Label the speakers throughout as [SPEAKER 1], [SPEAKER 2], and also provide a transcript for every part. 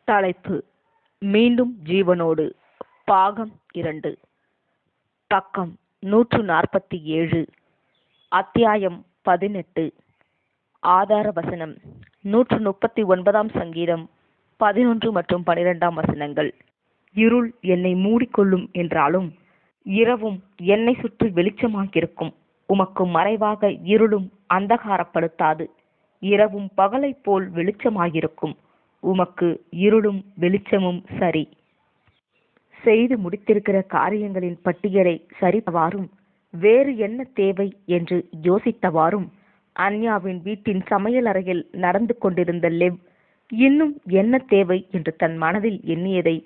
[SPEAKER 1] தலைப்பு: மீண்டும் ஜீவனோடு. பாகம் 2. பக்கம் 147. அத்தியாயம் 18. ஆதார வசனம் 139 சங்கீதம் 11 மற்றும் 12 வசனங்கள். இருள் என்னை மூடிக்கொள்ளும் என்றாலும் இரவும் என்னை சுற்றி வெளிச்சமாகிருக்கும். உமக்கு மறைவாக இருளும் அந்தகாரப்படுத்தாது. இரவும் பகலை போல் வெளிச்சமாகிருக்கும். உமக்கு இருளும் வெளிச்சமும் சரி. செய்து முடித்திருக்கிற காரியங்களின் பட்டியலை சரித்தவாறும் வேறு என்ன தேவை என்று யோசித்தவாறும் அன்யாவின் வீட்டின் சமையல் அறையில் நடந்து கொண்டிருந்த லெவ் இன்னும் என்ன தேவை என்று தன் மனதில் எண்ணியதை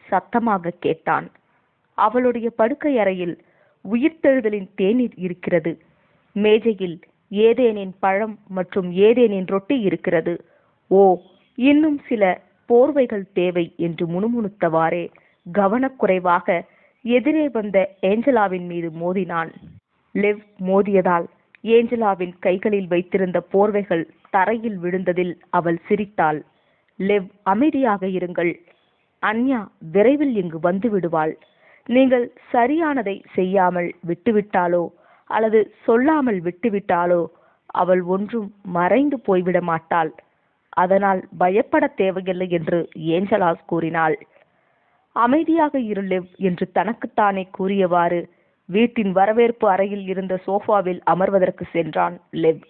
[SPEAKER 1] சத்தமாக கேட்டான். அவளுடைய படுக்கை அறையில் உயிர்த்தெழுதலின் தேநீர் இருக்கிறது. மேஜையில் ஏதேனின் பழம் மற்றும் ஏதேனின் ரொட்டி இருக்கிறது. ஓ, இன்னும் சில போர்வைகள் தேவை என்று முணுமுணுத்தவாறே கவனக்குறைவாக எதிரே வந்த ஏஞ்சலாவின் மீது மோதினான். லெவ் மோதியதால் ஏஞ்சலாவின் கைகளில் வைத்திருந்த போர்வைகள் தரையில் விழுந்ததில் அவள் சிரித்தாள். லெவ், அமைதியாக இருங்கள். அன்யா விரைவில் இங்கு வந்து விடுவாள். நீங்கள் சரியானதை செய்யாமல் விட்டுவிட்டாலோ அல்லது சொல்லாமல் விட்டுவிட்டாலோ அவள் ஒன்றும் மறைந்து போய்விட மாட்டாள். அதனால் பயப்பட தேவையில்லை என்று ஏஞ்சலா கூறினாள். அமைதியாக இரு லெவ் என்று தனக்குத்தானே கூறியவாறு வீட்டின் வரவேற்பு அறையில் இருந்த சோஃபாவில் அமர்வதற்கு சென்றான் லெவ்.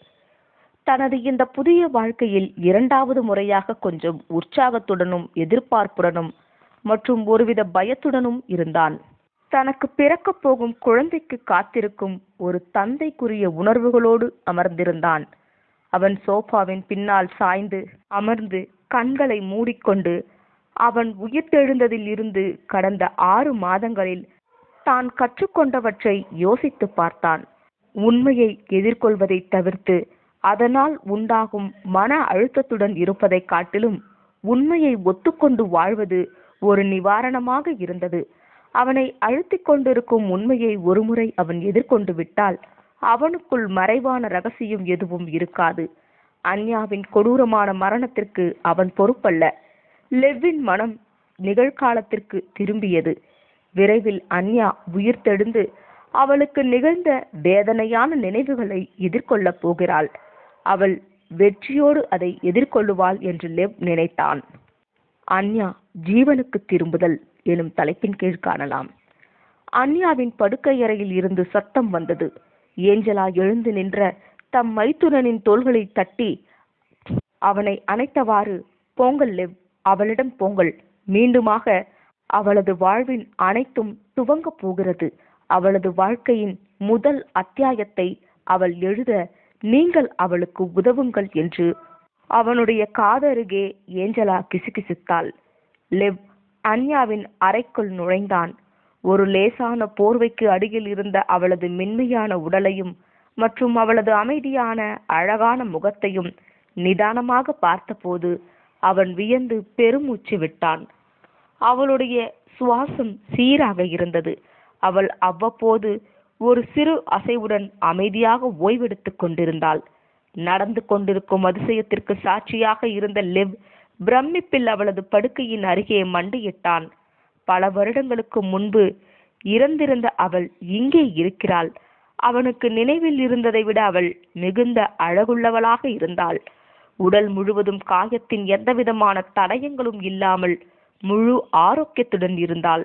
[SPEAKER 1] தனது இந்த புதிய வாழ்க்கையில் 2வது முறையாக கொஞ்சம் உற்சாகத்துடனும் எதிர்பார்ப்புடனும் மற்றும் ஒருவித பயத்துடனும் இருந்தான். தனக்கு பிறக்கப் போகும் குழந்தைக்கு காத்திருக்கும் ஒரு தந்தைக்குரிய உணர்வுகளோடு அமர்ந்திருந்தான். அவன் சோஃபாவின் பின்னால் சாய்ந்து அமர்ந்து கண்களை மூடிக்கொண்டு அவன் உயிர்த்தெழுந்ததில் இருந்து கடந்த 6 மாதங்களில் தான் கற்றுக்கொண்டவற்றை யோசித்து பார்த்தான். உண்மையை எதிர்கொள்வதை தவிர்த்து அதனால் உண்டாகும் மன அழுத்தத்துடன் இருப்பதை காட்டிலும் உண்மையை ஒத்துக்கொண்டு வாழ்வது ஒரு நிவாரணமாக இருந்தது. அவனை அழுத்திக் கொண்டிருக்கும் உண்மையை ஒருமுறை அவன் எதிர்கொண்டு விட்டால் அவனுக்குள் மறைவான ரகசியம் எதுவும் இருக்காது. அன்யாவின் கொடூரமான மரணத்திற்கு அவன் பொறுப்பல்ல. லெவ்வின் மனம் நிகழ்காலத்திற்கு திரும்பியது. விரைவில் அன்யா உயிர்த்தெழுந்து அவளுக்கு நிகழ்ந்த வேதனையான நினைவுகளை எதிர்கொள்ளப் போகிறாள். அவள் வெற்றியோடு அதை எதிர்கொள்ளுவாள் என்று லெவ் நினைத்தான். அன்யா ஜீவனுக்கு திரும்புதல் எனும் தலைப்பின் கீழ் காணலாம். அன்யாவின் படுக்கையறையில் இருந்து சத்தம் வந்தது. ஏஞ்சலா எழுந்து நின்ற தம் மைத்துனனின் தோள்களை தட்டி அவனை அணைத்தவாறு, போங்கள் லெவ், அவளிடம் போங்கள். மீண்டுமாக அவளது வாழ்வின் அனைத்தும் துவங்கப் போகிறது. அவளது வாழ்க்கையின் முதல் அத்தியாயத்தை அவள் எழுத நீங்கள் அவளுக்கு உதவுங்கள் என்று அவனுடைய காதருகே ஏஞ்சலா கிசுகிசுத்தாள். லெவ் அன்யாவின் அறைக்குள் நுழைந்தான். ஒரு லேசான போர்வைக்கு அடியில் இருந்த அவளது மென்மையான உடலையும் மற்றும் அவளது அமைதியான அழகான முகத்தையும் நிதானமாக பார்த்தபோது அவன் வியந்து பெருமூச்சு விட்டான். அவளுடைய சுவாசம் சீராக இருந்தது. அவள் அவ்வப்போது ஒரு சிறு அசைவுடன் அமைதியாக ஓய்வெடுத்துக் கொண்டிருந்தாள். நடந்து கொண்டிருக்கும் அதிசயத்திற்கு சாட்சியாக இருந்த லெவ் பிரமிப்பில் அவளது படுக்கையின் அருகே மண்டியிட்டான். பல வருடங்களுக்கு முன்பு இறந்திருந்த அவள் இங்கே இருக்கிறாள். அவனுக்கு நினைவில் இருந்ததை விட அவள் மிகுந்த அழகுள்ளவளாக இருந்தாள். உடல் முழுவதும் காயத்தின் எந்தவிதமான தடயங்களும் இல்லாமல் முழு ஆரோக்கியத்துடன் இருந்தாள்.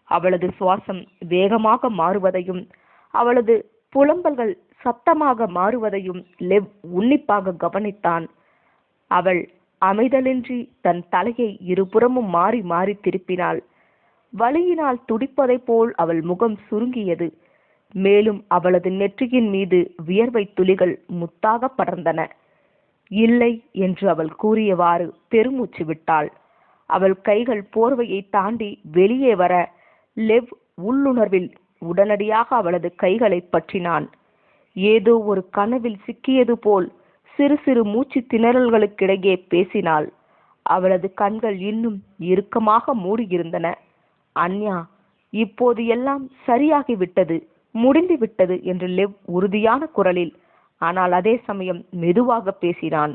[SPEAKER 1] அவளது சுவாசம் வேகமாக மாறுவதையும் அவளது புலம்பல்கள் சத்தமாக மாறுவதையும் லெவ் உன்னிப்பாக கவனித்தான். அவள் அமைதலின்றி தன் தலையை இருபுறமும் மாறி மாறி திருப்பினாள். வலியினால் துடிப்பதை போல் அவள் முகம் சுருங்கியது. மேலும் அவளது நெற்றியின் மீது வியர்வை துளிகள் முத்தாக படர்ந்தன. இல்லை என்று அவள் கூறியவாறு பெருமூச்சு விட்டாள். அவள் கைகள் போர்வையை தாண்டி வெளியே வர லெவ் உள்ளுணர்வில் உடனடியாக அவளது கைகளை பற்றினான். ஏதோ ஒரு கனவில் சிக்கியது போல் சிறு சிறு மூச்சு திணறல்களுக்கிடையே பேசினாள். அவளது கண்கள் இன்னும் இறுக்கமாக மூடியிருந்தன. அன்யா, இப்போது எல்லாம் சரியாகிவிட்டது, முடிந்துவிட்டது என்று லெவ் உறுதியான குரலில், ஆனால் அதே சமயம் மெதுவாக பேசினான்.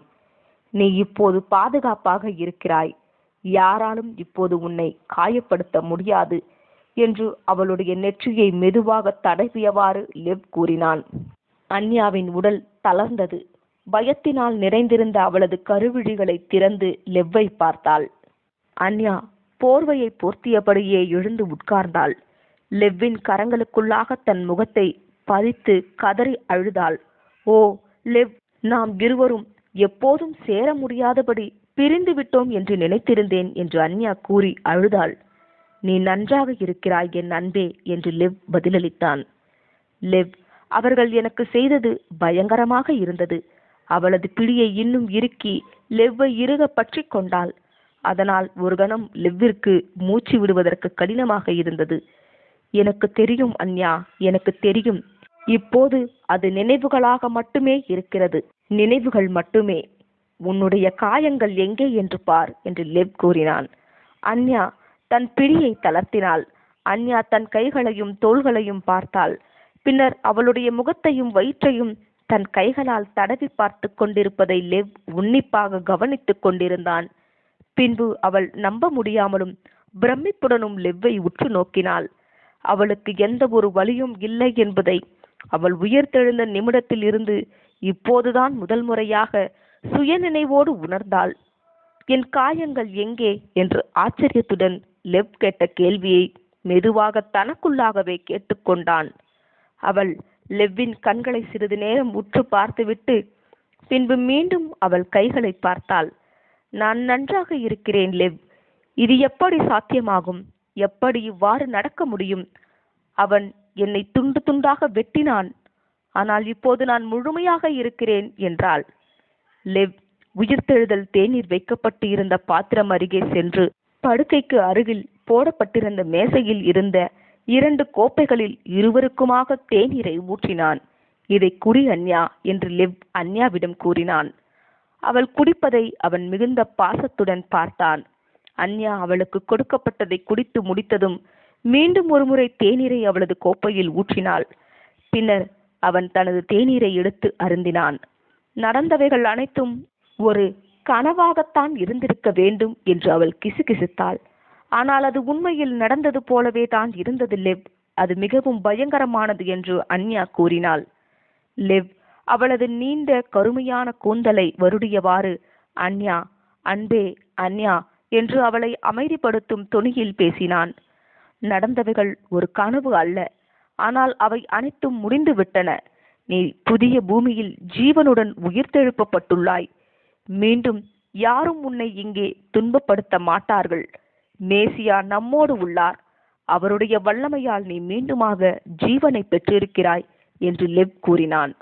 [SPEAKER 1] நீ இப்போது பாதுகாப்பாக இருக்கிறாய். யாராலும் இப்போது உன்னை காயப்படுத்த முடியாது என்று அவளுடைய நெற்றியை மெதுவாக தடவியவாறு லெவ் கூறினான். அன்யாவின் உடல் தளர்ந்தது. பயத்தினால் நிறைந்திருந்த அவளது கருவிழிகளை திறந்து லெவ்வை பார்த்தாள். அன்யா போர்வையை போர்த்தியபடியே எழுந்து உட்கார்ந்தாள். லெவ்வின் கரங்களுக்குள்ளாக தன் முகத்தை பதித்து கதறி அழுதாள். ஓ லெவ், நாம் இருவரும் எப்போதும் சேர முடியாதபடி பிரிந்து விட்டோம் என்று நினைத்திருந்தேன் என்று அன்யா கூறி அழுதாள். நீ நன்றாக இருக்கிறாய் என் அன்பே என்று லெவ் பதிலளித்தான். லெவ், அவர்கள் எனக்கு செய்தது பயங்கரமாக இருந்தது. அவளது பிடியை இன்னும் இறுக்கி லெவ்வை இறுக பற்றி கொண்டாள். அதனால் ஒரு கணம் லெவ்விற்கு மூச்சு விடுவதற்கு கடினமாக இருந்தது. எனக்கு தெரியும் அன்யா, எனக்கு தெரியும். இப்போது அது நினைவுகளாக மட்டுமே இருக்கிறது, நினைவுகள் மட்டுமே. உன்னுடைய காயங்கள் எங்கே என்று பார் என்று லெவ் கூறினான். அன்யா தன் பிடியை தளர்த்தினாள். அன்யா தன் கைகளையும் தோள்களையும் பார்த்தாள். பின்னர் அவளுடைய முகத்தையும் வயிற்றையும் தன் கைகளால் தடவி பார்த்து கொண்டிருப்பதை லெவ் உன்னிப்பாக கவனித்துக் கொண்டிருந்தான். பின்பு அவள் நம்ப முடியாமலும் பிரமிப்புடனும் லெவ்வை உற்று நோக்கினாள். அவளுக்கு எந்த ஒரு வலியும் இல்லை என்பதை அவள் உயிர்த்தெழுந்த நிமிடத்தில் இருந்து இப்போதுதான் முதல் முறையாக சுயநினைவோடு உணர்ந்தாள். என் காயங்கள் எங்கே என்று ஆச்சரியத்துடன் லெவ் கேட்ட கேள்வியை மெதுவாக தனக்குள்ளாகவே கேட்டுக்கொண்டான். அவள் லெவ்வின் கண்களை சிறிது நேரம் உற்று பார்த்துவிட்டு பின்பு மீண்டும் அவள் கைகளை பார்த்தாள். நான் நன்றாக இருக்கிறேன் லெவ். இது எப்படி சாத்தியமாகும்? எப்படி இவ்வாறு நடக்க முடியும்? அவன் என்னை துண்டு துண்டாக வெட்டினான், ஆனால் இப்போது நான் முழுமையாக இருக்கிறேன் என்றாள். லெவ் உயிர்த்தெழுதல் தேநீர் வைக்கப்பட்டு இருந்த பாத்திரம் அருகே சென்று படுக்கைக்கு அருகில் போடப்பட்டிருந்த மேசையில் இருந்த 2 கோப்பைகளில் இருவருக்குமாக தேநீரை ஊற்றினான். இதை குடி அன்யா என்று லெவ் அன்யாவிடம் கூறினான். அவள் குடிப்பதை அவன் மிகுந்த பாசத்துடன் பார்த்தான். அன்யா அவளுக்கு கொடுக்கப்பட்டதை குடித்து முடித்ததும் மீண்டும் ஒருமுறை தேநீரை அவளது கோப்பையில் ஊற்றினாள். பின்னர் அவன் தனது தேநீரை எடுத்து அருந்தினான். நடந்தவைகள் அனைத்தும் ஒரு கனவாகத்தான் இருந்திருக்க வேண்டும் என்று அவள் கிசுகிசுத்தாள். ஆனால் அது உண்மையில் நடந்தது போலவே தான் இருந்தது லெவ். அது மிகவும் பயங்கரமானது என்று அன்யா கூறினாள். லெவ் அவளது நீண்ட கருமையான கூந்தலை வருடியவாறு அன்யா, அன்பே அன்யா என்று அவளை அமைதிப்படுத்தும் தொனியில் பேசினான். நடந்தவைகள் ஒரு கனவு அல்ல, ஆனால் அவை அனைத்தும் முடிந்து விட்டன. நீ புதிய பூமியில் ஜீவனுடன் உயிர்த்தெழுப்பப்பட்டுள்ளாய். மீண்டும் யாரும் உன்னை இங்கே துன்பப்படுத்த மாட்டார்கள். மேசியா நம்மோடு உள்ளார். அவருடைய வல்லமையால் நீ மீண்டுமாக ஜீவனை பெற்றிருக்கிறாய் என்று லெவ் கூறினான்.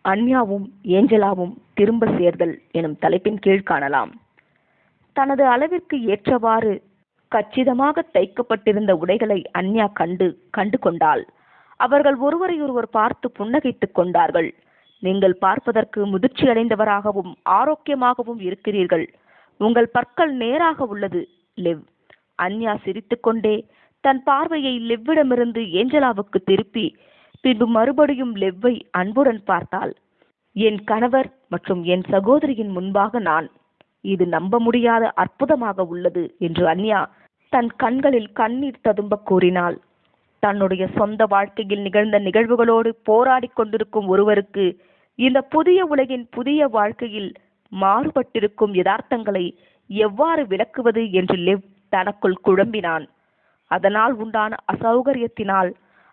[SPEAKER 1] அன்யாவும் ஏஞ்சலாவும் திரும்ப சேர்தல் எனும் தலைப்பின் கீழ் காணலாம். தனது அளவிற்கு ஏற்றவாறு கச்சிதமாக தைக்கப்பட்டிருந்த உடைகளை அன்யா கண்டு கொண்டாள். அவர்கள் ஒருவரையொருவர் பார்த்து புன்னகைத்துக் கொண்டார்கள். நீங்கள் பார்ப்பதற்கு முதிர்ச்சி அடைந்தவராகவும் ஆரோக்கியமாகவும் இருக்கிறீர்கள். உங்கள் பற்கள் நேராக உள்ளது லெவ். அன்யா சிரித்துக்கொண்டே தன் பார்வையை லெவ்விடமிருந்து ஏஞ்சலாவுக்கு திருப்பி பின்பு மறுபடியும் லெவ்வை அன்புடன் பார்த்தாள். என் கணவர் மற்றும் என் சகோதரியின் முன்பாக நான், இது நம்ப முடியாத அற்புதமாக உள்ளது என்று அன்யா தன் கண்களில் கண்ணீர் ததும்ப கூறினாள். தன்னுடைய சொந்த வாழ்க்கையில் நிகழ்ந்த நிகழ்வுகளோடு போராடி கொண்டிருக்கும் ஒருவருக்கு இந்த புதிய உலகின் புதிய வாழ்க்கையில் மாறுபட்டிருக்கும் யதார்த்தங்களை எவ்வாறு விளக்குவது என்று லெவ் தனக்குள் குழம்பினான். அதனால் உண்டான அசௌகரியத்தினால்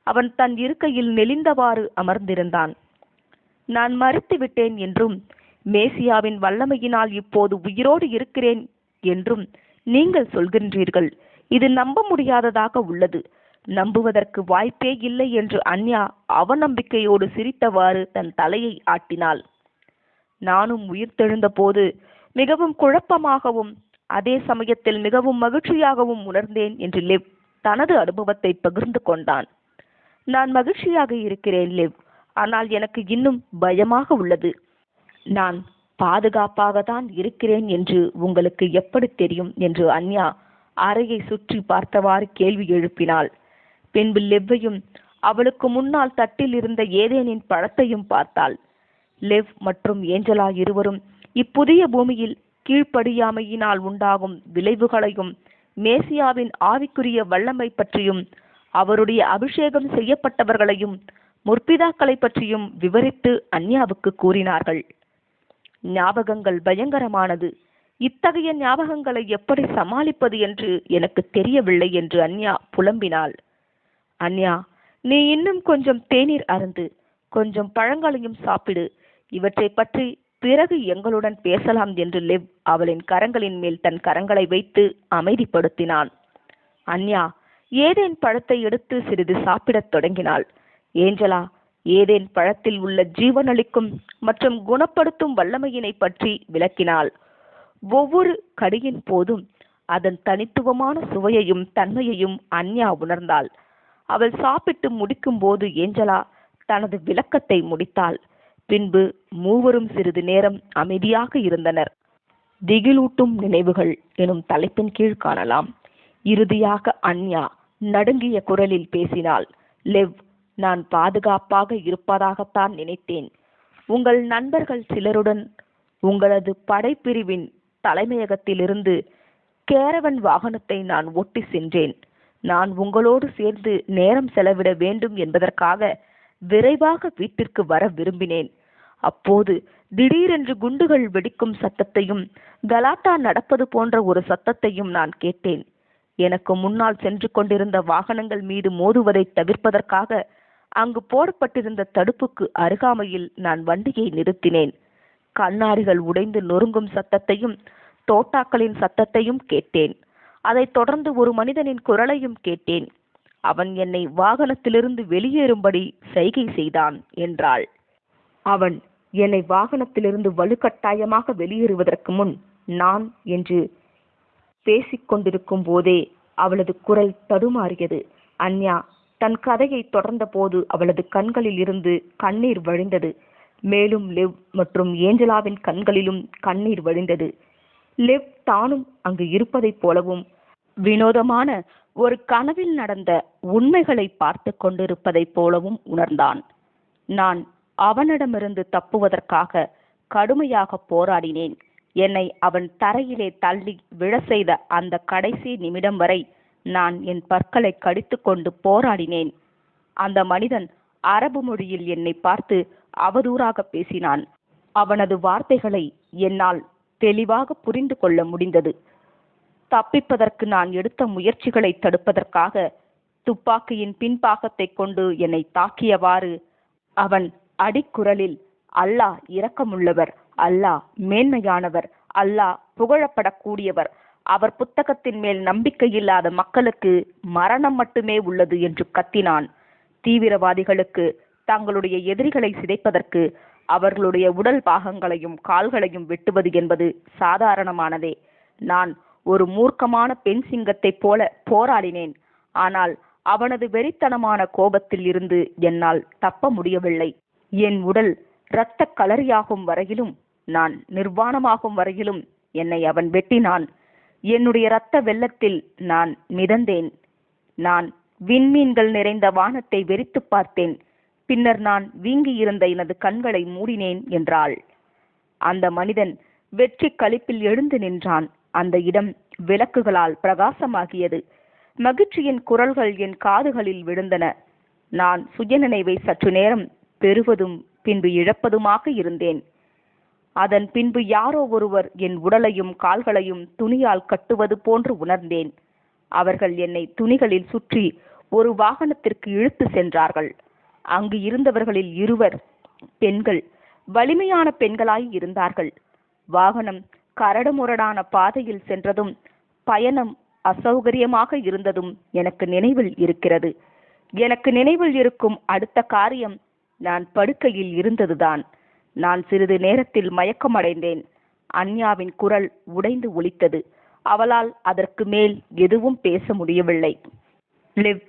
[SPEAKER 1] அவன் தன் இருக்கையில் நெளிந்தவாறு அமர்ந்திருந்தான். நான் மறித்து விட்டேன் என்றும் மேசியாவின் வல்லமையினால் இப்போது உயிரோடு இருக்கிறேன் என்றும் நீங்கள் சொல்கின்றீர்கள். இது நம்ப முடியாததாக உள்ளது. நம்புவதற்கு வாய்ப்பே இல்லை என்று அன்யா அவநம்பிக்கையோடு சிரித்தவாறு தன் தலையை ஆட்டினாள். நானும் உயிர்த்தெழுந்த போது மிகவும் குழப்பமாகவும் அதே சமயத்தில் மிகவும் மகிழ்ச்சியாகவும் உணர்ந்தேன் என்று லெவ் தனது அனுபவத்தை பகிர்ந்து கொண்டான். நான் மகிழ்ச்சியாக இருக்கிறேன் லெவ், ஆனால் எனக்கு இன்னும் பயமாக உள்ளது. நான் பாதுகாப்பாக தான் இருக்கிறேன் என்று உங்களுக்கு எப்படி தெரியும் என்று அன்யா அறையை சுற்றி பார்த்தவாறு கேள்வி எழுப்பினாள். பின்பு லெவ்வையும் அவளுக்கு முன்னால் தட்டில் இருந்த ஏதேனின் பழத்தையும் பார்த்தாள். லெவ் மற்றும் ஏஞ்சலா இருவரும் இப்புதிய பூமியில் கீழ்ப்படியாமையினால் உண்டாகும் விளைவுகளையும் மேசியாவின் ஆவிக்குரிய வல்லமை பற்றியும் அவருடைய அபிஷேகம் செய்யப்பட்டவர்களையும் முற்பிதாக்களை பற்றியும் விவரித்து அன்யாவுக்கு கூறினார்கள். ஞாபகங்கள் பயங்கரமானது. இத்தகைய ஞாபகங்களை எப்படி சமாளிப்பது என்று எனக்கு தெரியவில்லை என்று அன்யா புலம்பினாள். அன்யா, நீ இன்னும் கொஞ்சம் தேநீர் அருந்து, கொஞ்சம் பழங்களையும் சாப்பிடு. இவற்றை பற்றி பிறகு எங்களுடன் பேசலாம் என்று லெவ் அவளின் கரங்களின் மேல் தன் கரங்களை வைத்து அமைதிப்படுத்தினான். அன்யா ஏதேன் பழத்தை எடுத்து சிறிது சாப்பிடத் தொடங்கினாள். ஏஞ்சலா ஏதேன் பழத்தில் உள்ள ஜீவனளிக்கும் மற்றும் குணப்படுத்தும் வல்லமையினை பற்றி விளக்கினாள். ஒவ்வொரு கடியின் போதும் அதன் தனித்துவமான சுவையையும் தன்மையையும் அன்யா உணர்ந்தாள். அவள் சாப்பிட்டு முடிக்கும் போது ஏஞ்சலா தனது விளக்கத்தை முடித்தாள். பின்பு மூவரும் சிறிது நேரம் அமைதியாக இருந்தனர். திகிலூட்டும் நினைவுகள் எனும் தலைப்பின் கீழ் காணலாம். இறுதியாக அன்யா நடுங்கிய குரலில் பேசினாள். லெவ், நான் பாதுகாப்பாக இருப்பதாகத்தான் நினைத்தேன். உங்கள் நண்பர்கள் சிலருடன் உங்களது படைப்பிரிவின் தலைமையகத்திலிருந்து கேரவன் வாகனத்தை நான் ஓட்டி சென்றேன். நான் உங்களோடு சேர்ந்து நேரம் செலவிட வேண்டும் என்பதற்காக விரைவாக வீட்டிற்கு வர விரும்பினேன். அப்போது திடீரென்று குண்டுகள் வெடிக்கும் சத்தத்தையும் கலாட்டா நடப்பது போன்ற ஒரு சத்தத்தையும் நான் கேட்டேன். எனக்கு முன்னால் சென்று கொண்டிருந்த வாகனங்கள் மீது மோதுவதை தவிர்ப்பதற்காக அங்கு போடப்பட்டிருந்த தடுப்புக்கு அருகாமையில் நான் வண்டியை நிறுத்தினேன். கண்ணாடிகள் உடைந்து நொறுங்கும் சத்தத்தையும் தோட்டாக்களின் சத்தத்தையும் கேட்டேன். அதைத் தொடர்ந்து ஒரு மனிதனின் குரலையும் கேட்டேன். அவன் என்னை வாகனத்திலிருந்து வெளியேறும்படி சைகை செய்தான் என்றாள். அவன் என்னை வாகனத்திலிருந்து வலுக்கட்டாயமாக வெளியேறுவதற்கு முன் நான் என்று பேசிக்கொண்டிருக்கும் போதே அவளது குரல் தடுமாறியது. அன்யா தன் கதையை தொடர்ந்த போது அவளது கண்களில் இருந்து கண்ணீர் வழிந்தது. மேலும் லெவ் மற்றும் ஏஞ்சலாவின் கண்களிலும் கண்ணீர் வழிந்தது. லெவ் தானும் அங்கு இருப்பதைப் போலவும் வினோதமான ஒரு கனவில் நடந்த உண்மைகளை பார்த்து கொண்டிருப்பதைப் போலவும் உணர்ந்தான். நான் அவனிடமிருந்து தப்புவதற்காக கடுமையாக போராடினேன். என்னை அவன் தரையிலே தள்ளி விழ செய்த அந்த கடைசி நிமிடம் வரை நான் என் பற்களை கடித்து கொண்டு போராடினேன். அந்த மனிதன் அரபு மொழியில் என்னை பார்த்து அவதூறாக பேசினான். அவனது வார்த்தைகளை என்னால் தெளிவாக புரிந்து கொள்ள முடிந்தது. தப்பிப்பதற்கு நான் எடுத்த முயற்சிகளை தடுப்பதற்காக துப்பாக்கியின் பின்பாகத்தை கொண்டு என்னை தாக்கியவாறு அவன் அடிக்குரலில், அல்லாஹ் இரக்கமுள்ளவர், அல்லாஹ் மேன்மையானவர், அல்லாஹ் புகழப்படக்கூடியவர், அவர் புத்தகத்தின் மேல் நம்பிக்கையில்லாத மக்களுக்கு மரணம் மட்டுமே உள்ளது என்று கத்தினான். தீவிரவாதிகளுக்கு தங்களுடைய எதிரிகளை சிதைப்பதற்கு அவர்களுடைய உடல் பாகங்களையும் கால்களையும் வெட்டுவது என்பது சாதாரணமானதே. நான் ஒரு மூர்க்கமான பெண் சிங்கத்தைப் போல போராடினேன். ஆனால் அவனது வெறித்தனமான கோபத்தில் இருந்து என்னால் தப்ப முடியவில்லை. என் உடல் இரத்த களரியாகும் வரையிலும், நான் நிர்வாணமாகும் வரையிலும் என்னை அவன் வெட்டினான். என்னுடைய இரத்த வெள்ளத்தில் நான் மிதந்தேன். நான் விண்மீன்கள் நிறைந்த வானத்தை வெறித்து பார்த்தேன். பின்னர் நான் வீங்கியிருந்த எனது கண்களை மூடினேன் என்றாள். அந்த மனிதன் வெற்றி களிப்பில் எழுந்து நின்றான். அந்த இடம் விளக்குகளால் பிரகாசமாகியது. மகிழ்ச்சியின் குரல்கள் என் காதுகளில் விழுந்தன. நான் சுயநினைவை சற்று நேரம் பெறுவதும் பின்பு இழப்பதுமாக இருந்தேன். அதன் பின்பு யாரோ ஒருவர் என் உடலையும் கால்களையும் துணியால் கட்டுவது போன்று உணர்ந்தேன். அவர்கள் என்னை துணிகளில் சுற்றி ஒரு வாகனத்திற்கு இழுத்து சென்றார்கள். அங்கு இருந்தவர்களில் இருவர் பெண்கள், வலிமையான பெண்களாய் இருந்தார்கள். வாகனம் கரடுமுரடான பாதையில் சென்றதும் பயணம் அசௌகரியமாக இருந்ததும் எனக்கு நினைவில் இருக்கிறது. எனக்கு நினைவில் இருக்கும் அடுத்த காரியம் நான் படுக்கையில் இருந்ததுதான். நான் சிறிது நேரத்தில் மயக்கமடைந்தேன். அன்யாவின் குரல் உடைந்து ஒலித்தது. அவளால் அதற்கு மேல் எதுவும் பேச முடியவில்லை. லிவ்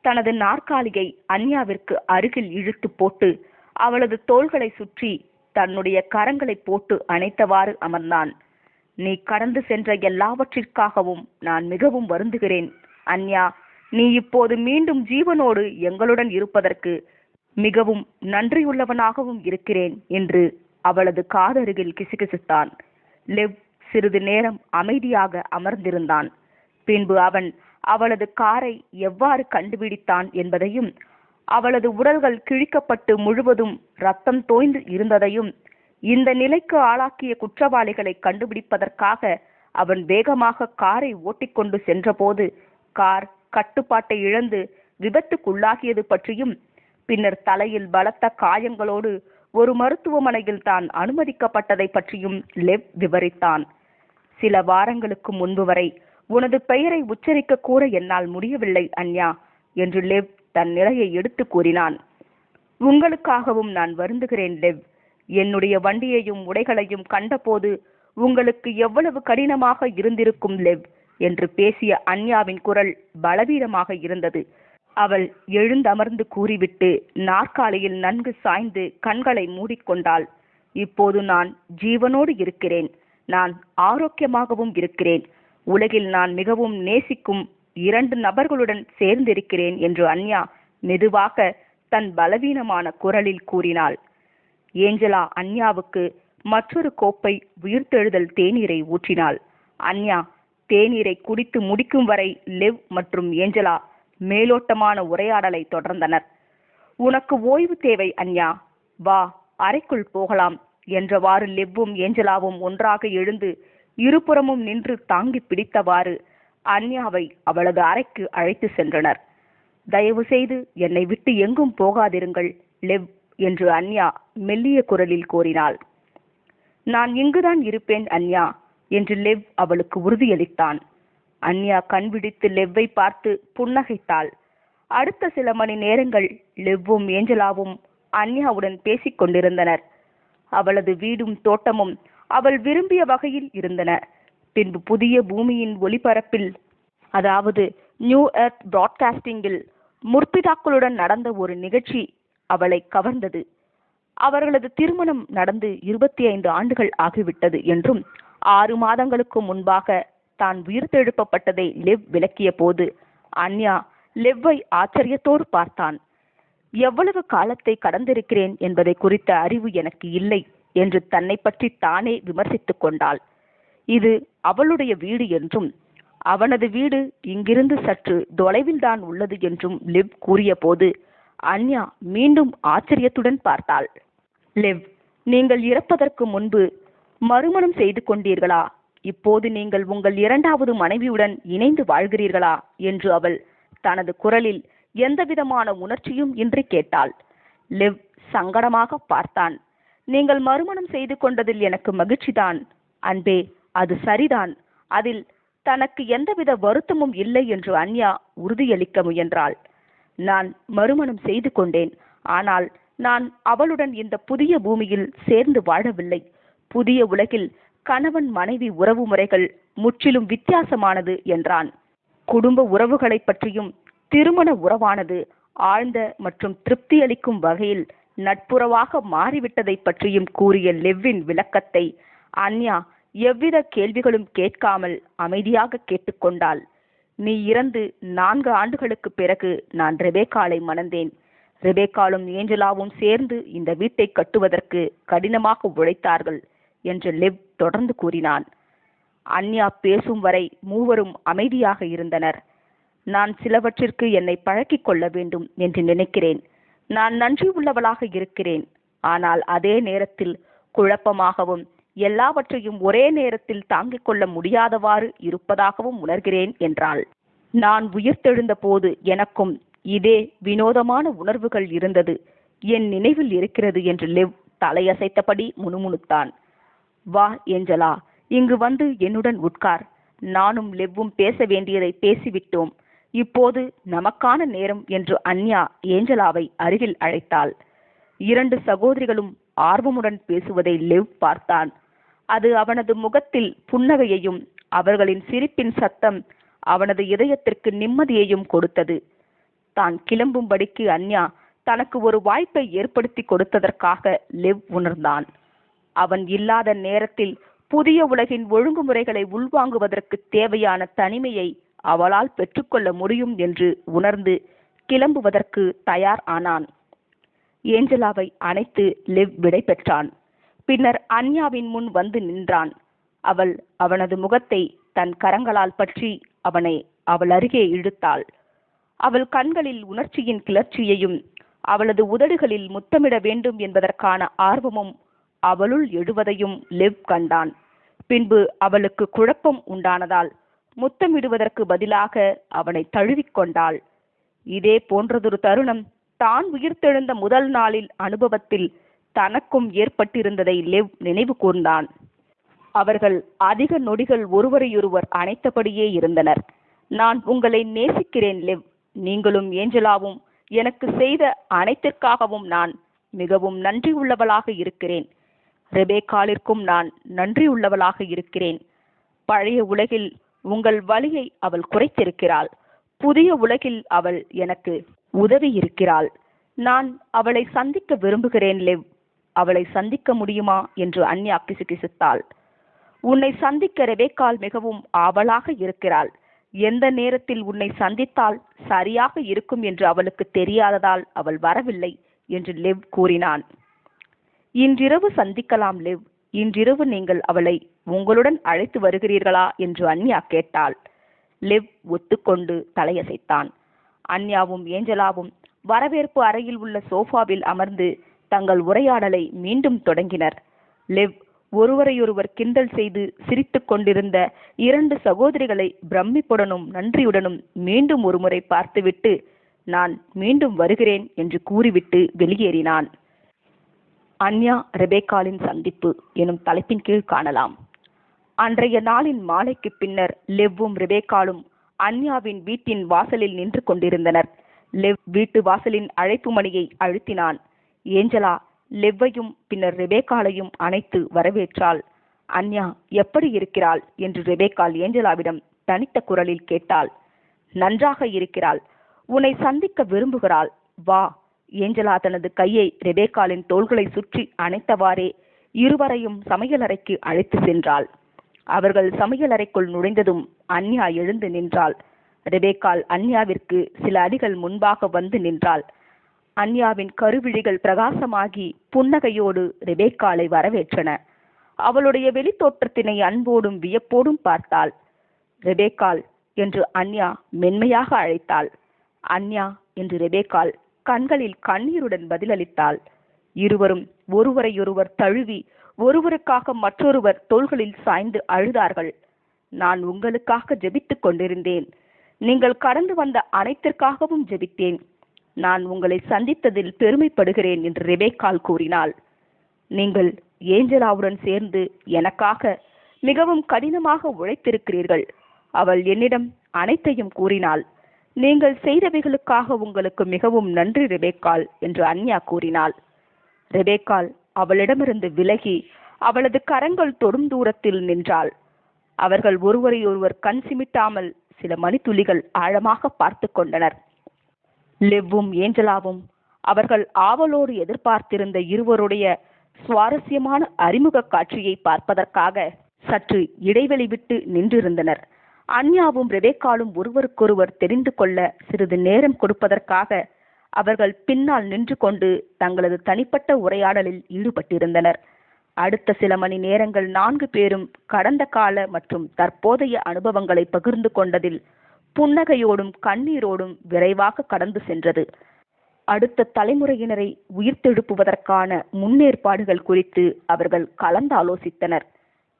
[SPEAKER 1] தனது நாற்காலியை அன்யாவிற்கு அருகில் இழுத்து போட்டு அவளது தோள்களை சுற்றி தன்னுடைய கரங்களை போட்டு அணைத்தவாறு அமர்ந்தான். நீ கடந்து சென்ற எல்லாவற்றிற்காகவும் நான் மிகவும் வருந்துகிறேன். அன்யா, நீ இப்போது மீண்டும் ஜீவனோடு எங்களுடன் இருப்பதற்கு மிகவும் நன்றியுள்ளவனாகவும் இருக்கிறேன் என்று அவளது காதருகில் கிசுகிசுத்தான். லெவ் சிறிது நேரம் அமைதியாக அமர்ந்திருந்தான். பின்பு அவன் அவளது காரை எவ்வாறு கண்டுபிடித்தான் என்பதையும், அவளது உடல்கள் கிழிக்கப்பட்டு முழுவதும் ரத்தம் தோய்ந்து இருந்ததையும், இந்த நிலைக்கு ஆளாக்கிய குற்றவாளிகளை கண்டுபிடிப்பதற்காக அவன் வேகமாக காரை ஓட்டிக்கொண்டு சென்றபோது கார் கட்டுப்பாட்டை இழந்து விபத்துக்குள்ளாகியது பற்றியும், பின்னர் தலையில் பலத்த காயங்களோடு ஒரு மருத்துவமனையில் தான் அனுமதிக்கப்பட்டதை பற்றியும் லெவ் விவரித்தான். சில வாரங்களுக்கு முன்பு வரை உனது பெயரை உச்சரிக்க கூட என்னால் முடியவில்லை அன்யா என்று லெவ் தன் நிலையை எடுத்து கூறினான். உங்களுக்காகவும் நான் வருந்துகிறேன் லெவ். என்னுடைய வண்டியையும் உடைகளையும் கண்டபோது உங்களுக்கு எவ்வளவு கடினமாக இருந்திருக்கும் லெவ் என்று பேசிய அன்யாவின் குரல் பலவீனமாக இருந்தது. அவள் எழுந்தமர்ந்து கூறிவிட்டு நாற்காலியில் நன்கு சாய்ந்து கண்களை மூடிக்கொண்டாள். இப்போது நான் ஜீவனோடு இருக்கிறேன். நான் ஆரோக்கியமாகவும் இருக்கிறேன். உலகில் நான் மிகவும் நேசிக்கும் 2 நபர்களுடன் சேர்ந்திருக்கிறேன் என்று அன்யா மெதுவாக தன் பலவீனமான குரலில் கூறினாள். ஏஞ்சலா அன்யாவுக்கு மற்றொரு கோப்பை உயிர்த்தெழுதல் தேநீரை ஊற்றினாள். அன்யா தேநீரை குடித்து முடிக்கும் வரை லெவ் மற்றும் ஏஞ்சலா மேலோட்டமான உரையாடலை தொடர்ந்தனர். உனக்கு ஓய்வு தேவை அன்யா, வா அறைக்குள் போகலாம் என்றவாறு லெவ்வும் ஏஞ்சலாவும் ஒன்றாக எழுந்து இருபுறமும் நின்று தாங்கி பிடித்தவாறு அன்யாவை அவளது அறைக்கு அழைத்து சென்றனர். தயவு செய்து என்னை விட்டு எங்கும் போகாதிருங்கள் லெவ் என்று அன்யா மெல்லிய குரலில் கூறினாள். நான் இங்குதான் இருப்பேன் அன்யா என்று லெவ் அவளுக்கு உறுதியளித்தான். அன்யா கண்விழித்து லெவ்வை பார்த்து புன்னகைத்தாள். அடுத்த சில மணி நேரங்கள் லெவ்வும் ஏஞ்சலாவும் அன்யாவுடன் பேசிக் கொண்டிருந்தனர். அவளது வீடும் தோட்டமும் அவள் விரும்பிய வகையில் இருந்தன. பின்பு புதிய பூமியின் ஒளிபரப்பில், அதாவது நியூ எர்த் பிராட்காஸ்டிங்கில் முற்பிதாக்களுடன் நடந்த ஒரு நிகழ்ச்சி அவளை கவர்ந்தது. அவர்களது திருமணம் நடந்து 25 ஆண்டுகள் ஆகிவிட்டது என்றும் 6 மாதங்களுக்கு முன்பாக தான் உயிர்த்தெழுப்பப்பட்டதை லெவ் விளக்கிய போது அன்யா லெவ்வை ஆச்சரியத்தோடு பார்த்தான். எவ்வளவு காலத்தை கடந்திருக்கிறேன் என்பதை குறித்த அறிவு எனக்கு இல்லை என்று தன்னை பற்றி தானே விமர்சித்துக் கொண்டாள். இது அவளுடைய வீடு என்றும் அவனது வீடு இங்கிருந்து சற்று தொலைவில் தான் உள்ளது என்றும் லெவ் கூறிய போது அன்யா மீண்டும் ஆச்சரியத்துடன் பார்த்தாள். லெவ், நீங்கள் இறப்பதற்கு முன்பு மறுமணம் செய்து கொண்டீர்களா? இப்போது நீங்கள் உங்கள் 2வது மனைவியுடன் இணைந்து வாழ்கிறீர்களா என்று அவள் தனது குரலில் எந்தவிதமான உணர்ச்சியும் இன்றி கேட்டாள். லெவ் சங்கடமாக பார்த்தான். நீங்கள் மறுமணம் செய்து கொண்டதில் எனக்கு மகிழ்ச்சிதான் அன்பே, அது சரிதான். அதில் தனக்கு எந்தவித வருத்தமும் இல்லை என்று அன்யா உறுதியளிக்க முயன்றாள். நான் மறுமணம் செய்து கொண்டேன். ஆனால் நான் அவளுடன் இந்த புதிய பூமியில் சேர்ந்து வாழவில்லை. புதிய உலகில் கணவன் மனைவி உறவு முறைகள் முற்றிலும் வித்தியாசமானது என்றான். குடும்ப உறவுகளை பற்றியும் திருமண உறவானது ஆழ்ந்த மற்றும் திருப்தி அளிக்கும் வகையில் நட்புறவாக மாறிவிட்டதை பற்றியும் கூறிய லெவ்வின் விளக்கத்தை அன்யா எவ்வித கேள்விகளும் கேட்காமல் அமைதியாக கேட்டுக்கொண்டாள். நீ இறந்து 4 ஆண்டுகளுக்கு பிறகு நான் ரெபேக்காளை மணந்தேன். ரெபேக்காலும் ஏஞ்சலாவும் சேர்ந்து இந்த வீட்டை கட்டுவதற்கு கடினமாக உழைத்தார்கள் என்று லெவ் தொடர்ந்து கூறினான். அன்யா பேசும் வரை மூவரும் அமைதியாக இருந்தனர். நான் சிலவற்றிற்கு என்னை பழக்கிக் கொள்ள வேண்டும் என்று நினைக்கிறேன். நான் நன்றி உள்ளவளாக இருக்கிறேன். ஆனால் அதே நேரத்தில் குழப்பமாகவும் எல்லாவற்றையும் ஒரே நேரத்தில் தாங்கிக் கொள்ள முடியாதவாறு இருப்பதாகவும் உணர்கிறேன் என்றாள். நான் உயிர்த்தெழுந்த போது எனக்கும் இதே வினோதமான உணர்வுகள் இருந்தது. என் நினைவில் இருக்கிறது என்று லெவ் தலையசைத்தபடி முணுமுணுத்தான். வா ஏஞ்சலா, இங்கு வந்து என்னுடன் உட்கார். நானும் லெவ்வும் பேச வேண்டியதை பேசிவிட்டோம். இப்போது நமக்கான நேரம் என்று அன்யா ஏஞ்சலாவை அருகில் அழைத்தாள். 2 சகோதரிகளும் ஆர்வமுடன் பேசுவதை லெவ் பார்த்தான். அது அவனது முகத்தில் புன்னகையையும் அவர்களின் சிரிப்பின் சத்தம் அவனது இதயத்திற்கு நிம்மதியையும் கொடுத்தது. தான் கிளம்பும்படிக்கு அன்யா தனக்கு ஒரு வாய்ப்பை ஏற்படுத்தி கொடுத்ததற்காக லெவ் உணர்ந்தான். அவன் இல்லாத நேரத்தில் புதிய உலகின் ஒழுங்குமுறைகளை உள்வாங்குவதற்கு தேவையான தனிமையை அவளால் பெற்றுக்கொள்ள முடியும் என்று உணர்ந்து கிளம்புவதற்கு தயார் ஆனான். ஏஞ்சலாவை அணைத்து லெவ் விடை பெற்றான். பின்னர் அன்யாவின் முன் வந்து நின்றான். அவள் அவனது முகத்தை தன் கரங்களால் பற்றி அவனை அவள் அருகே இழுத்தாள். அவள் கண்களில் உணர்ச்சியின் கிளர்ச்சியையும் அவளது உதடுகளில் முத்தமிட வேண்டும் என்பதற்கான ஆர்வமும் அவளுள் எழுவதையும் லெவ் கண்டான். பின்பு அவளுக்கு குழப்பம் உண்டானதால் முத்தமிடுவதற்கு பதிலாக அவனை தழுவிக்கொண்டாள். இதே போன்றதொரு தருணம் தான் உயிர்த்தெழுந்த முதல் நாளில் அனுபவத்தில் தனக்கும் ஏற்பட்டிருந்ததை லெவ் நினைவு கூர்ந்தான். அவர்கள் அதிக நொடிகள் ஒருவரையொருவர் அணைத்தபடியே இருந்தனர். நான் உங்களை நேசிக்கிறேன் லெவ். நீங்களும் ஏஞ்சலாவும் எனக்கு செய்த அனைத்திற்காகவும் நான் மிகவும் நன்றி உள்ளவளாக இருக்கிறேன். ரெபேக்காலிற்கும் நான் நன்றி உள்ளவளாக இருக்கிறேன். பழைய உலகில் உங்கள் வலியை அவள் குறைத்திருக்கிறாள். புதிய உலகில் அவள் எனக்கு உதவி இருக்கிறாள். நான் அவளை சந்திக்க விரும்புகிறேன் லெவ். அவளை சந்திக்க முடியுமா என்று அன்யா கிசுகிசுத்தாள். உன்னை சந்திக்க ரெபேக்கால் மிகவும் ஆவலாக இருக்கிறாள். எந்த நேரத்தில் உன்னை சந்தித்தால் சரியாக இருக்கும் என்று அவளுக்கு தெரியாததால் அவள் வரவில்லை என்று லெவ் கூறினான். இன்றிரவு சந்திக்கலாம் லெவ். இன்றிரவு நீங்கள் அவளை உங்களுடன் அழைத்து வருகிறீர்களா என்று அன்யா கேட்டாள். லெவ் ஒத்துக்கொண்டு தலையசைத்தான். அன்யாவும் ஏஞ்சலாவும் வரவேற்பு அறையில் உள்ள சோஃபாவில் அமர்ந்து தங்கள் உரையாடலை மீண்டும் தொடங்கினர். லெவ் ஒருவரையொருவர் கிண்டல் செய்து சிரித்து கொண்டிருந்த இரண்டு சகோதரிகளை பிரமிப்புடனும் நன்றியுடனும் மீண்டும் ஒருமுறை பார்த்துவிட்டு நான் மீண்டும் வருகிறேன் என்று கூறிவிட்டு வெளியேறினான். அன்யா ரெபேக்காலின் சந்திப்பு எனும் தலைப்பின் கீழ் காணலாம். அன்றைய நாளின் மாலைக்கு பின்னர் லெவ்வும் ரெபேக்காலும் அன்யாவின் வீட்டின் வாசலில் நின்று கொண்டிருந்தனர். லெவ் வீட்டு வாசலின் அழைப்பு மணியை அழுத்தினான். ஏஞ்சலா லெவ்வையும் பின்னர் ரெபேக்காலையும் அணைத்து வரவேற்றாள். அன்யா எப்படி இருக்கிறாள் என்று ரெபேக்கால் ஏஞ்சலாவிடம் தனித்த குரலில் கேட்டாள். நன்றாக இருக்கிறாள். உன்னை சந்திக்க விரும்புகிறாள். வா. ஏஞ்சலா தனது கையை ரெபேக்காலின் தோள்களை சுற்றி அணைத்தவாறே இருவரையும் சமையலறைக்கு அழைத்து சென்றாள். அவர்கள் சமையலறைக்குள் நுழைந்ததும் அன்யா எழுந்து நின்றாள். ரெபேக்கால் அன்யாவிற்கு சில அடிகள் முன்பாக வந்து நின்றாள். அன்யாவின் கருவிழிகள் பிரகாசமாகி புன்னகையோடு ரெபேக்காலை வரவேற்றன. அவளுடைய வெளித்தோற்றத்தினை அன்போடும் வியப்போடும் பார்த்தாள். ரெபேக்கால் என்று அன்யா மென்மையாக அழைத்தாள். அன்யா என்று ரெபேக்கால் கண்களில் கண்ணீருடன் பதிலளித்தாள். இருவரும் ஒருவரையொருவர் தழுவி ஒருவருக்காக மற்றொருவர் தோள்களில் சாய்ந்து அழுதார்கள். நான் உங்களுக்காக ஜெபித்துக் கொண்டிருந்தேன். நீங்கள் கடந்து வந்த அனைத்திற்காகவும் ஜெபித்தேன். நான் உங்களை சந்தித்ததில் பெருமைப்படுகிறேன் என்று ரெபேக்கால் கூறினாள். நீங்கள் ஏஞ்சலாவுடன் சேர்ந்து எனக்காக மிகவும் கடினமாக உழைத்திருக்கிறீர்கள். அவள் என்னிடம் அனைத்தையும் கூறினாள். நீங்கள் செய்தவைகளுக்காக உங்களுக்கு மிகவும் நன்றி ரெபேக்கால் என்று அன்யா கூறினாள். ரெபேக்கால் அவளிடமிருந்து விலகி அவளது கரங்கள் தொடும் தூரத்தில் நின்றாள். அவர்கள் ஒருவரையொருவர் கண் சிமிட்டாமல் சில மணித்துளிகள் ஆழமாக பார்த்து கொண்டனர். லெவ்வும் ஏஞ்சலாவும் அவர்கள் ஆவலோடு எதிர்பார்த்திருந்த இருவருடைய சுவாரஸ்யமான அறிமுக காட்சியை பார்ப்பதற்காக சற்று இடைவெளி விட்டு நின்றிருந்தனர். அன்யாவும் ரெபேக்காலும் ஒருவருக்கொருவர் தெரிந்து கொள்ள சிறிது நேரம் கொடுப்பதற்காக அவர்கள் பின்னால் நின்று கொண்டு தங்களது தனிப்பட்ட உரையாடலில் ஈடுபட்டிருந்தனர். அடுத்த சில மணி நேரங்கள் 4 பேரும் கடந்த கால மற்றும் தற்போதைய அனுபவங்களை பகிர்ந்து கொண்டதில் புன்னகையோடும் கண்ணீரோடும் விரைவாக கடந்து சென்றது. அடுத்த தலைமுறையினரை உயிர்த்தெழுப்புவதற்கான முன்னேற்பாடுகள் குறித்து அவர்கள் கலந்தாலோசித்தனர்.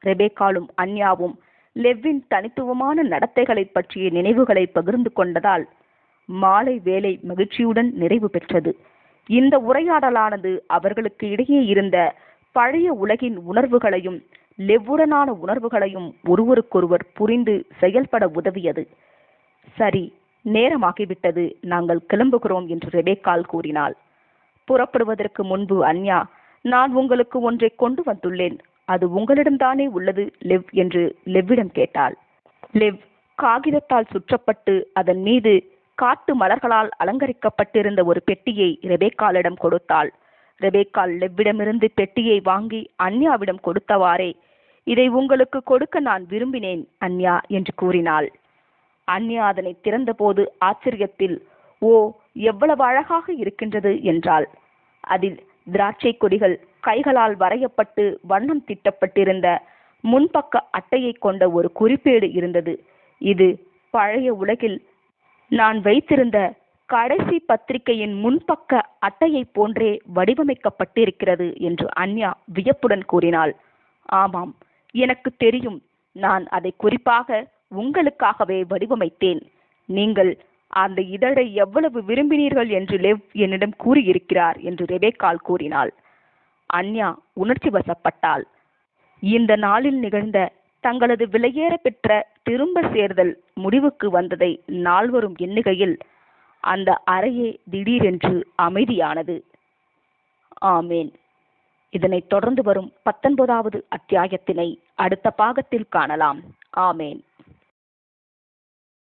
[SPEAKER 1] ரெபேக்காலும் அன்யாவும் லெவ்வின் தனித்துவமான நடத்தைகளை பற்றிய நினைவுகளை பகிர்ந்து கொண்டதால் மாலை வேலை மகிழ்ச்சியுடன் நிறைவு பெற்றது. இந்த உரையாடலானது அவர்களுக்கு இடையே இருந்த பழைய உலகின் உணர்வுகளையும் லெவ்வுடனான உணர்வுகளையும் ஒருவருக்கொருவர் புரிந்து செயல்பட உதவியது. சரி, நேரமாகிவிட்டது, நாங்கள் கிளம்புகிறோம் என்று ரெபேக்கால் கூறினாள். புறப்படுவதற்கு முன்பு அன்யா, நான் உங்களுக்கு ஒன்றை கொண்டு வந்துள்ளேன். அது உங்களிடம்தானே உள்ளது லெவ் என்று லெவ்விடம் கேட்டாள். லெவ் காகிதத்தால் சுற்றப்பட்டு அதன் மீது காட்டு மலர்களால் அலங்கரிக்கப்பட்டிருந்த ஒரு பெட்டியை ரெபேக்காலிடம் கொடுத்தாள். ரெபேக்கால் லெவ்விடமிருந்து பெட்டியை வாங்கி அன்யாவிடம் கொடுத்தவாறே, இதை உங்களுக்கு கொடுக்க நான் விரும்பினேன் அன்யா என்று கூறினாள். அன்யா அதனை திறந்தபோது ஆச்சரியத்தில், ஓ, எவ்வளவு அழகாக இருக்கின்றது என்றாள். அதில் திராட்சை கொடிகள் கைகளால் வரையப்பட்டு வண்ணம் தீட்டப்பட்டிருந்த முன்பக்க அட்டையை கொண்ட ஒரு குறிப்பேடு இருந்தது. இது பழைய உலகில் நான் வைத்திருந்த கடைசி பத்திரிகையின் முன்பக்க அட்டையை போன்றே வடிவமைக்கப்பட்டிருக்கிறது என்று அன்யா வியப்புடன் கூறினாள். ஆமாம், எனக்கு தெரியும். நான் அதை குறிப்பாக உங்களுக்காகவே வடிவமைத்தேன். நீங்கள் அந்த இதழை எவ்வளவு விரும்பினீர்கள் என்று லெவ் என்னிடம் கூறியிருக்கிறார் என்று ரெபேக்காள் கூறினாள். அன்யா உணர்ச்சி வசப்பட்டாள். இந்த நாளில் நிகழ்ந்த தங்களது விலையேற பெற்ற திரும்ப சேர்தல் முடிவுக்கு வந்ததை நால்வரும் எண்ணுகையில் அந்த அறையே திடீரென்று அமைதியானது. ஆமேன். இதனைத் தொடர்ந்து வரும் 19வது அத்தியாயத்தினை அடுத்த பாகத்தில் காணலாம். ஆமேன்.